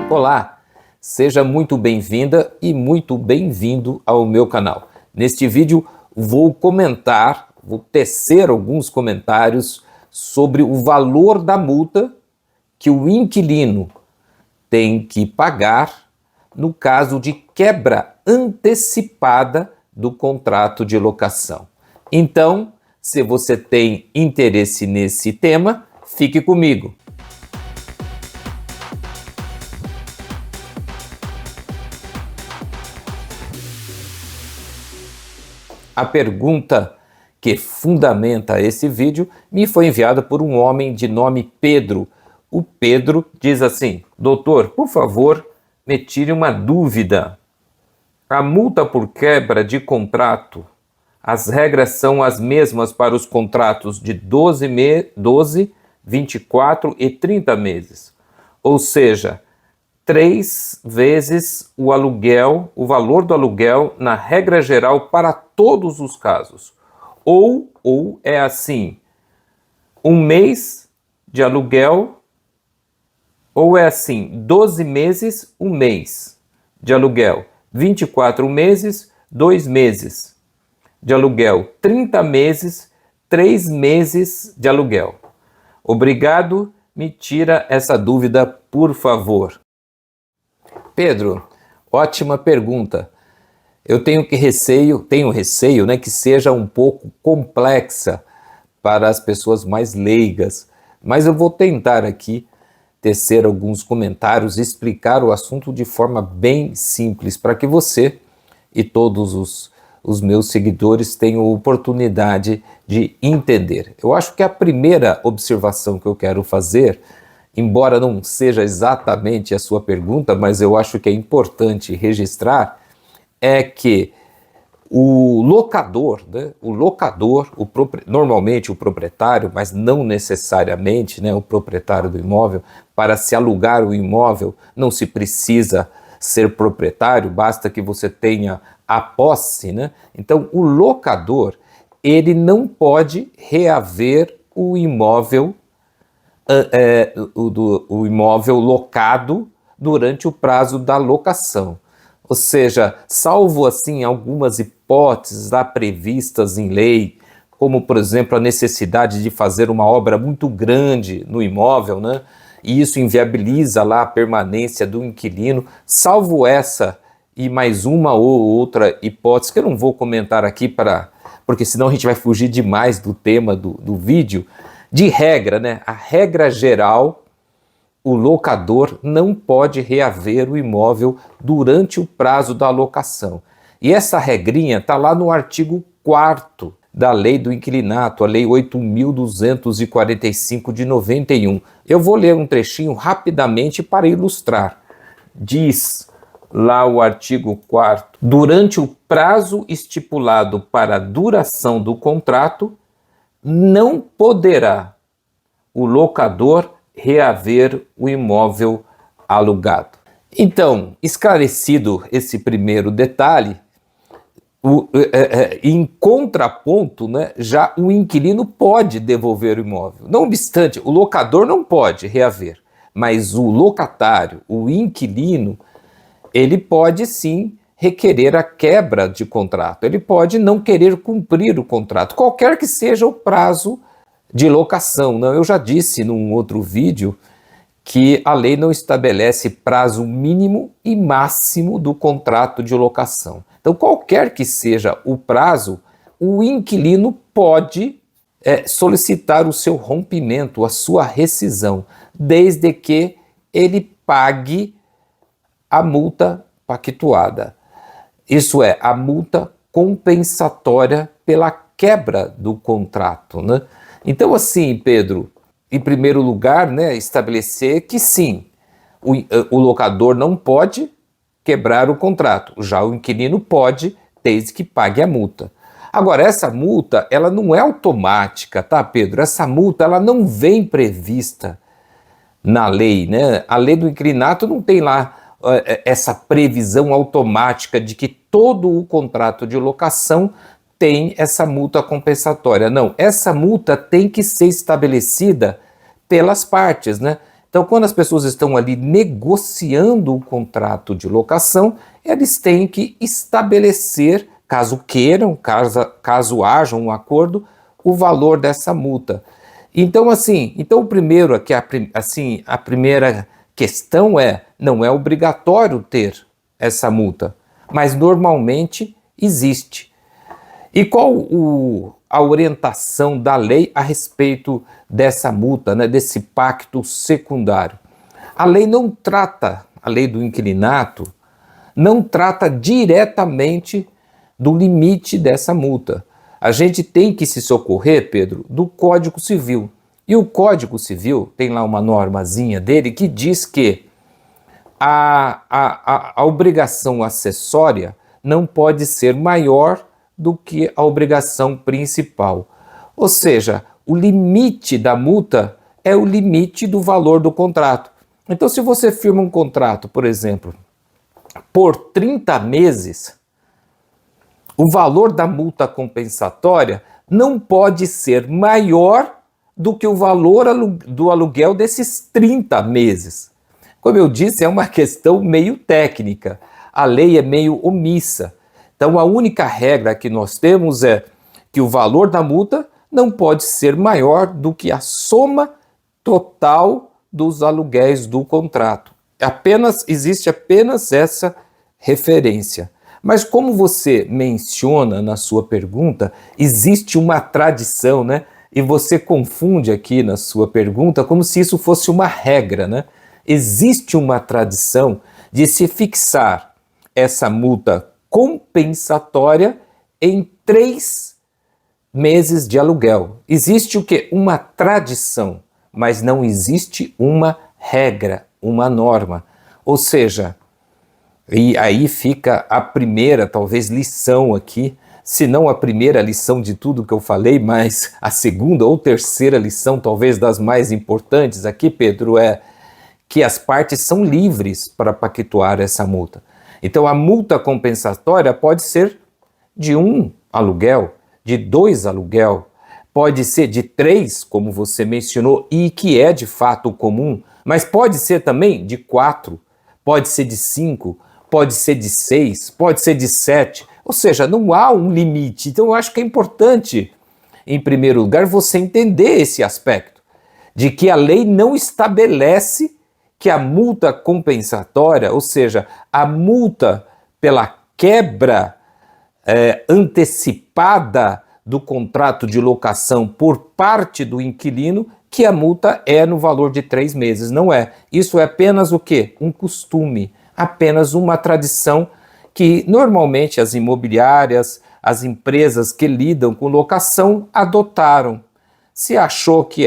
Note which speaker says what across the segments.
Speaker 1: Olá, seja muito bem-vinda e muito bem-vindo ao meu canal. Neste vídeo vou tecer alguns comentários sobre o valor da multa que o inquilino tem que pagar no caso de quebra antecipada do contrato de locação. Então, se você tem interesse nesse tema, fique comigo. A pergunta que fundamenta esse vídeo me foi enviada por um homem de nome Pedro. O Pedro diz assim: doutor, por favor, me tire uma dúvida. A multa por quebra de contrato, as regras são as mesmas para os contratos de 12, 24 e 30 meses. Ou seja, 3 vezes o aluguel, o valor do aluguel na regra geral para todos os casos. Ou é assim, 1 mês de aluguel, ou é assim, 12 meses, 1 mês de aluguel, 24 meses, 2 meses de aluguel, 30 meses, 3 meses de aluguel. Obrigado, me tira essa dúvida, por favor. Pedro, ótima pergunta. Eu tenho receio, né, que seja um pouco complexa para as pessoas mais leigas, mas eu vou tentar aqui tecer alguns comentários e explicar o assunto de forma bem simples, para que você e todos os meus seguidores tenham oportunidade de entender. Eu acho que a primeira observação que eu quero fazer, embora não seja exatamente a sua pergunta, mas eu acho que é importante registrar, é que o locador, né, normalmente o proprietário, mas não necessariamente, né, o proprietário do imóvel, para se alugar o imóvel não se precisa ser proprietário, basta que você tenha a posse, né? Então o locador, ele não pode reaver o imóvel o imóvel locado durante o prazo da locação. Ou seja, salvo assim algumas hipóteses lá previstas em lei, como por exemplo a necessidade de fazer uma obra muito grande no imóvel, né? E isso inviabiliza lá a permanência do inquilino, salvo essa e mais uma ou outra hipótese que eu não vou comentar aqui porque senão a gente vai fugir demais do tema do vídeo. De regra, né? A regra geral, o locador não pode reaver o imóvel durante o prazo da locação. E essa regrinha está lá no artigo 4º da Lei do Inquilinato, a Lei 8.245 de 91. Eu vou ler um trechinho rapidamente para ilustrar. Diz lá o artigo 4º: durante o prazo estipulado para a duração do contrato, não poderá o locador reaver o imóvel alugado. Então, esclarecido esse primeiro detalhe, em contraponto, né, já o inquilino pode devolver o imóvel. Não obstante, o locador não pode reaver, mas o locatário, o inquilino, ele pode sim requerer a quebra de contrato, ele pode não querer cumprir o contrato, qualquer que seja o prazo de locação. Não, eu já disse num outro vídeo que a lei não estabelece prazo mínimo e máximo do contrato de locação. Então, qualquer que seja o prazo, o inquilino pode solicitar o seu rompimento, a sua rescisão, desde que ele pague a multa pactuada. Isso é, a multa compensatória pela quebra do contrato, né? Então, assim, Pedro, em primeiro lugar, né, estabelecer que sim, o locador não pode quebrar o contrato, já o inquilino pode, desde que pague a multa. Agora, essa multa, ela não é automática, tá, Pedro? Essa multa, ela não vem prevista na lei, né? A lei do inquilinato não tem lá essa previsão automática de que todo o contrato de locação tem essa multa compensatória. Não, essa multa tem que ser estabelecida pelas partes, né? Então, quando as pessoas estão ali negociando o contrato de locação, eles têm que estabelecer, caso queiram, caso haja um acordo, o valor dessa multa. Então, o primeiro aqui, a primeira questão não é obrigatório ter essa multa, mas normalmente existe. E qual a orientação da lei a respeito dessa multa, né, desse pacto secundário? A lei a lei do inquilinato, não trata diretamente do limite dessa multa. A gente tem que se socorrer, Pedro, do Código Civil. E o Código Civil tem lá uma normazinha dele que diz que a obrigação acessória não pode ser maior do que a obrigação principal. Ou seja, o limite da multa é o limite do valor do contrato. Então, se você firma um contrato, por exemplo, por 30 meses, o valor da multa compensatória não pode ser maior do que o valor do aluguel desses 30 meses. Como eu disse, é uma questão meio técnica. A lei é meio omissa. Então, a única regra que nós temos é que o valor da multa não pode ser maior do que a soma total dos aluguéis do contrato. Existe apenas essa referência. Mas como você menciona na sua pergunta, existe uma tradição, né? E você confunde aqui na sua pergunta como se isso fosse uma regra, né? Existe uma tradição de se fixar essa multa compensatória em 3 meses de aluguel. Existe o quê? Uma tradição, mas não existe uma regra, uma norma. Ou seja, e aí fica a primeira, talvez, lição aqui, se não a primeira lição de tudo que eu falei, mas a segunda ou terceira lição, talvez das mais importantes aqui, Pedro, é que as partes são livres para pactuar essa multa. Então, a multa compensatória pode ser de 1 aluguel, de 2 aluguel, pode ser de 3, como você mencionou, e que é de fato comum, mas pode ser também de 4, pode ser de 5, pode ser de 6, pode ser de 7, ou seja, não há um limite. Então, eu acho que é importante, em primeiro lugar, você entender esse aspecto, de que a lei não estabelece que a multa compensatória, ou seja, a multa pela quebra antecipada do contrato de locação por parte do inquilino, que a multa é no valor de 3 meses. Não é. Isso é apenas o quê? Um costume, apenas uma tradição que normalmente as imobiliárias, as empresas que lidam com locação adotaram. Se achou que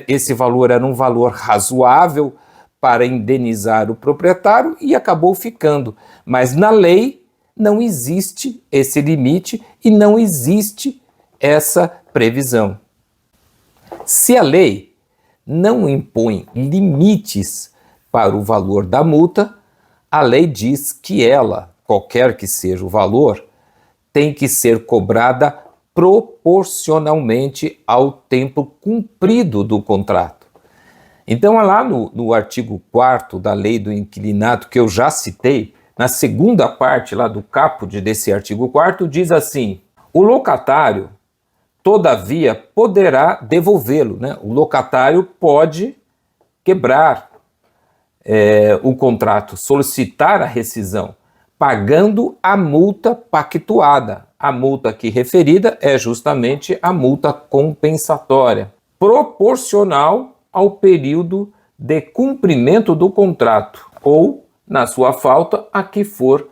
Speaker 1: esse valor era um valor razoável para indenizar o proprietário e acabou ficando. Mas na lei não existe esse limite e não existe essa previsão. Se a lei não impõe limites para o valor da multa, a lei diz que ela, qualquer que seja o valor, tem que ser cobrada proporcionalmente ao tempo cumprido do contrato. Então, lá no artigo 4º da Lei do Inquilinato, que eu já citei, na segunda parte lá do caput desse artigo 4º, diz assim: o locatário, todavia, poderá devolvê-lo, né? O locatário pode quebrar o contrato, solicitar a rescisão, pagando a multa pactuada. A multa aqui referida é justamente a multa compensatória, proporcional ao período de cumprimento do contrato, ou, na sua falta, a que for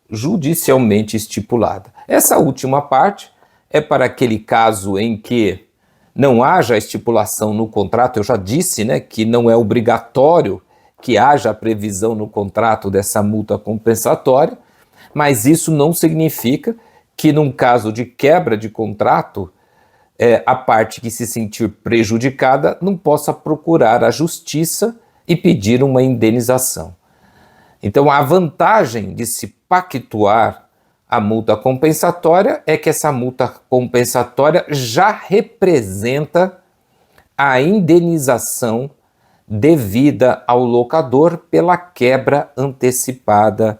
Speaker 1: judicialmente estipulada. Essa última parte é para aquele caso em que não haja estipulação no contrato. Eu já disse, né, que não é obrigatório que haja a previsão no contrato dessa multa compensatória, mas isso não significa que, num caso de quebra de contrato, a parte que se sentir prejudicada não possa procurar a justiça e pedir uma indenização. Então, a vantagem de se pactuar a multa compensatória é que essa multa compensatória já representa a indenização devida ao locador pela quebra antecipada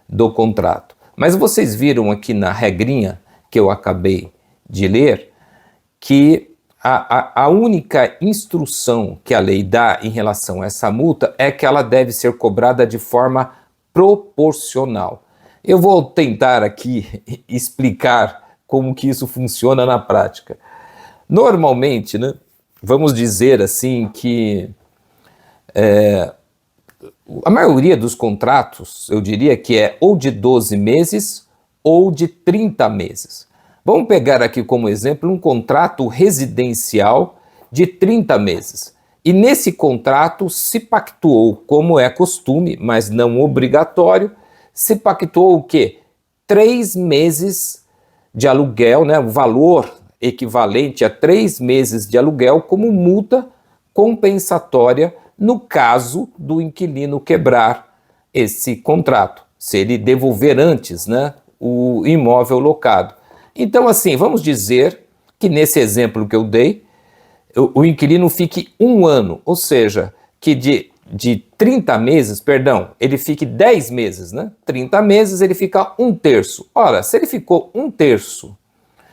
Speaker 1: do contrato. Mas vocês viram aqui na regrinha que eu acabei de ler que a única instrução que a lei dá em relação a essa multa é que ela deve ser cobrada de forma proporcional. Eu vou tentar aqui explicar como que isso funciona na prática. Normalmente, né, vamos dizer assim que a maioria dos contratos, eu diria que é ou de 12 meses ou de 30 meses. Vamos pegar aqui como exemplo um contrato residencial de 30 meses. E nesse contrato se pactuou, como é costume, mas não obrigatório, se pactuou o quê? 3 meses de aluguel, né? O valor equivalente a 3 meses de aluguel como multa compensatória no caso do inquilino quebrar esse contrato, se ele devolver antes, né, o imóvel locado. Então, assim, vamos dizer que nesse exemplo que eu dei, o inquilino fique 1 ano, ou seja, que de 30 meses, perdão, ele fique 10 meses, né? 30 meses ele fica 1/3. Ora, se ele ficou 1/3,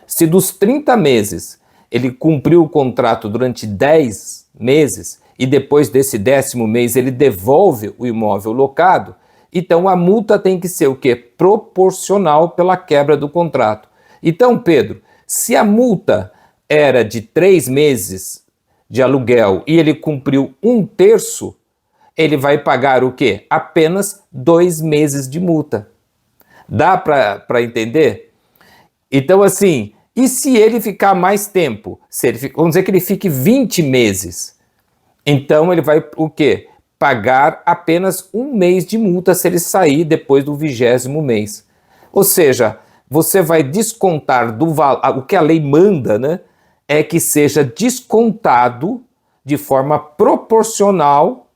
Speaker 1: se dos 30 meses ele cumpriu o contrato durante 10 meses e depois desse 10º mês ele devolve o imóvel locado, então a multa tem que ser o quê? Proporcional pela quebra do contrato. Então, Pedro, se a multa era de 3 meses de aluguel e ele cumpriu 1/3, ele vai pagar o quê? Apenas 2 meses de multa. Dá para entender? Então, assim, e se ele ficar mais tempo? Vamos dizer que ele fique 20 meses. Então, ele vai o quê? Pagar apenas 1 mês de multa se ele sair depois do 20º mês. Ou seja, você vai descontar do valor, o que a lei manda, né, é que seja descontado de forma proporcional,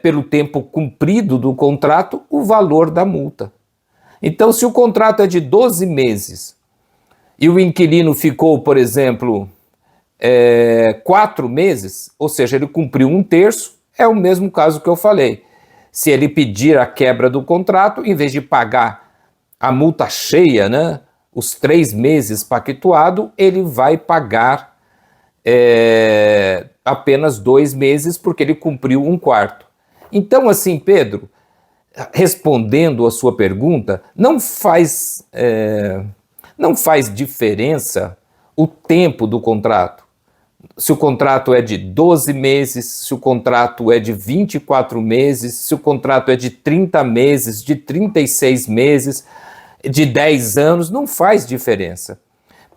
Speaker 1: pelo tempo cumprido do contrato, o valor da multa. Então, se o contrato é de 12 meses e o inquilino ficou, por exemplo, 4 meses, ou seja, ele cumpriu 1/3, é o mesmo caso que eu falei. Se ele pedir a quebra do contrato, em vez de pagar a multa cheia, né, os 3 meses pactuado, ele vai pagar apenas 2 meses, porque ele cumpriu 1/4. Então, assim, Pedro, respondendo a sua pergunta, não faz diferença o tempo do contrato. Se o contrato é de 12 meses, se o contrato é de 24 meses, se o contrato é de 30 meses, de 36 meses, de 10 anos, não faz diferença.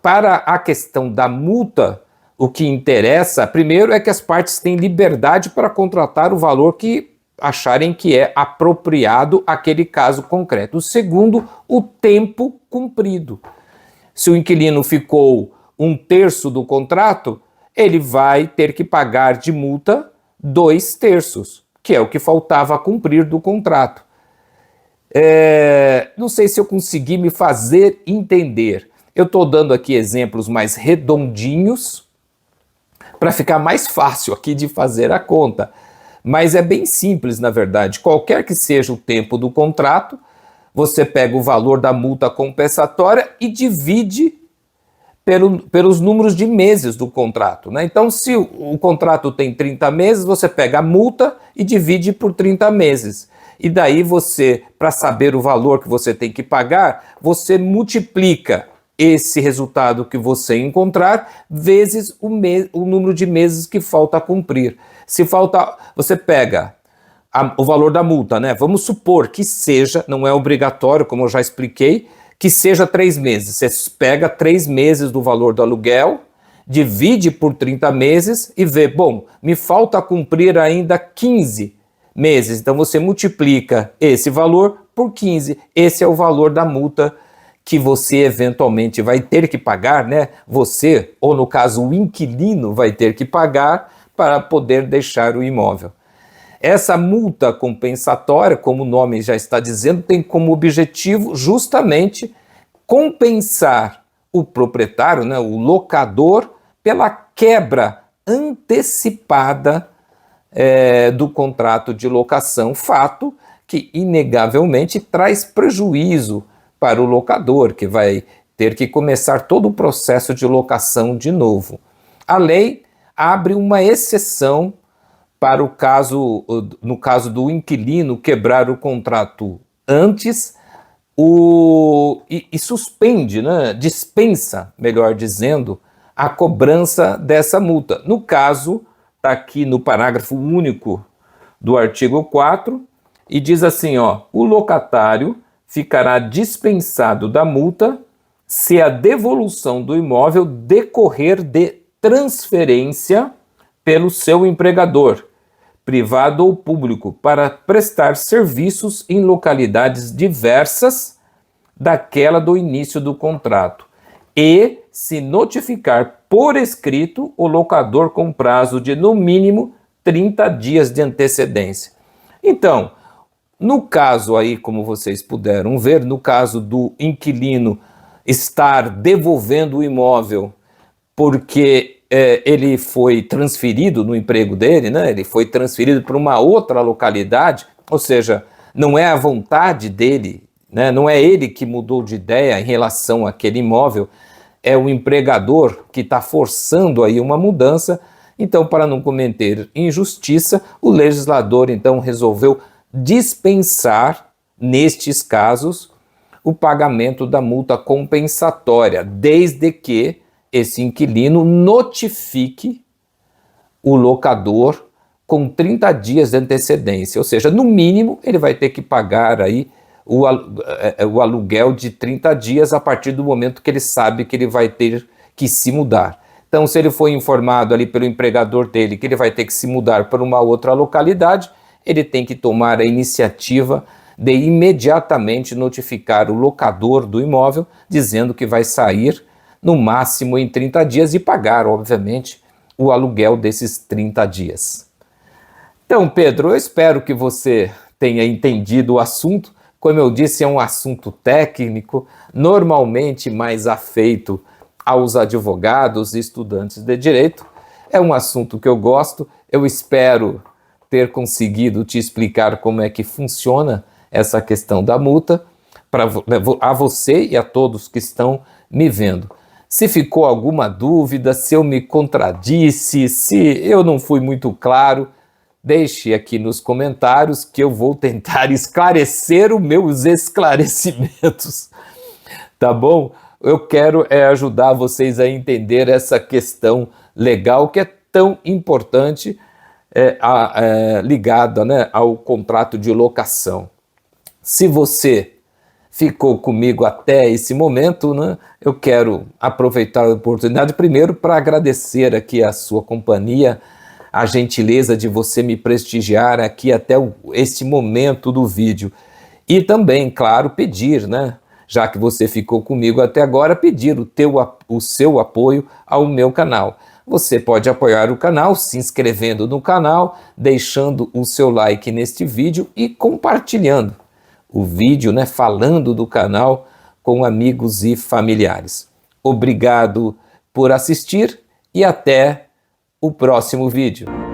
Speaker 1: Para a questão da multa, o que interessa, primeiro, é que as partes têm liberdade para contratar o valor que acharem que é apropriado àquele caso concreto. O segundo, o tempo cumprido. Se o inquilino ficou 1/3 do contrato, ele vai ter que pagar de multa 2/3, que é o que faltava a cumprir do contrato. Não sei se eu consegui me fazer entender. Eu estou dando aqui exemplos mais redondinhos para ficar mais fácil aqui de fazer a conta. Mas é bem simples, na verdade. Qualquer que seja o tempo do contrato, você pega o valor da multa compensatória e divide pelos números de meses do contrato, né? Então, se o contrato tem 30 meses, você pega a multa e divide por 30 meses. E daí você, para saber o valor que você tem que pagar, você multiplica esse resultado que você encontrar vezes o número de meses que falta a cumprir. Se falta, você pega o valor da multa, né? Vamos supor que seja, não é obrigatório, como eu já expliquei, que seja 3 meses. Você pega 3 meses do valor do aluguel, divide por 30 meses e vê, bom, me falta cumprir ainda 15 meses. Então você multiplica esse valor por 15. Esse é o valor da multa que você eventualmente vai ter que pagar, né? Você, ou no caso o inquilino, vai ter que pagar para poder deixar o imóvel. Essa multa compensatória, como o nome já está dizendo, tem como objetivo justamente compensar o proprietário, né, o locador, pela quebra antecipada do contrato de locação, fato que inegavelmente traz prejuízo para o locador, que vai ter que começar todo o processo de locação de novo. A lei abre uma exceção para o caso, no caso do inquilino quebrar o contrato antes e suspende, né, dispensa, melhor dizendo, a cobrança dessa multa. No caso, está aqui no parágrafo único do artigo 4, e diz assim, ó, o locatário ficará dispensado da multa se a devolução do imóvel decorrer de transferência pelo seu empregador, privado ou público, para prestar serviços em localidades diversas daquela do início do contrato, e se notificar por escrito o locador com prazo de, no mínimo, 30 dias de antecedência. Então, no caso aí, como vocês puderam ver, no caso do inquilino estar devolvendo o imóvel porque ele foi transferido no emprego dele, né? Ele foi transferido para uma outra localidade, ou seja, não é a vontade dele, né? Não é ele que mudou de ideia em relação àquele imóvel, é o empregador que está forçando aí uma mudança. Então, para não cometer injustiça, o legislador então resolveu dispensar, nestes casos, o pagamento da multa compensatória, desde que esse inquilino notifique o locador com 30 dias de antecedência, ou seja, no mínimo ele vai ter que pagar aí o aluguel de 30 dias a partir do momento que ele sabe que ele vai ter que se mudar. Então, se ele foi informado ali pelo empregador dele que ele vai ter que se mudar para uma outra localidade, ele tem que tomar a iniciativa de imediatamente notificar o locador do imóvel, dizendo que vai sair no máximo em 30 dias e pagar, obviamente, o aluguel desses 30 dias. Então, Pedro, eu espero que você tenha entendido o assunto. Como eu disse, é um assunto técnico, normalmente mais afeito aos advogados e estudantes de direito. É um assunto que eu gosto, eu espero ter conseguido te explicar como é que funciona essa questão da multa a você e a todos que estão me vendo. Se ficou alguma dúvida, se eu me contradisse, se eu não fui muito claro, deixe aqui nos comentários que eu vou tentar esclarecer os meus esclarecimentos, tá bom? Eu quero ajudar vocês a entender essa questão legal que é tão importante, ligada, né, ao contrato de locação. Se você ficou comigo até esse momento, né, eu quero aproveitar a oportunidade primeiro para agradecer aqui a sua companhia, a gentileza de você me prestigiar aqui até este momento do vídeo. E também, claro, pedir, né, já que você ficou comigo até agora, pedir o seu apoio ao meu canal. Você pode apoiar o canal se inscrevendo no canal, deixando o seu like neste vídeo e compartilhando o vídeo, né, falando do canal com amigos e familiares. Obrigado por assistir e até o próximo vídeo.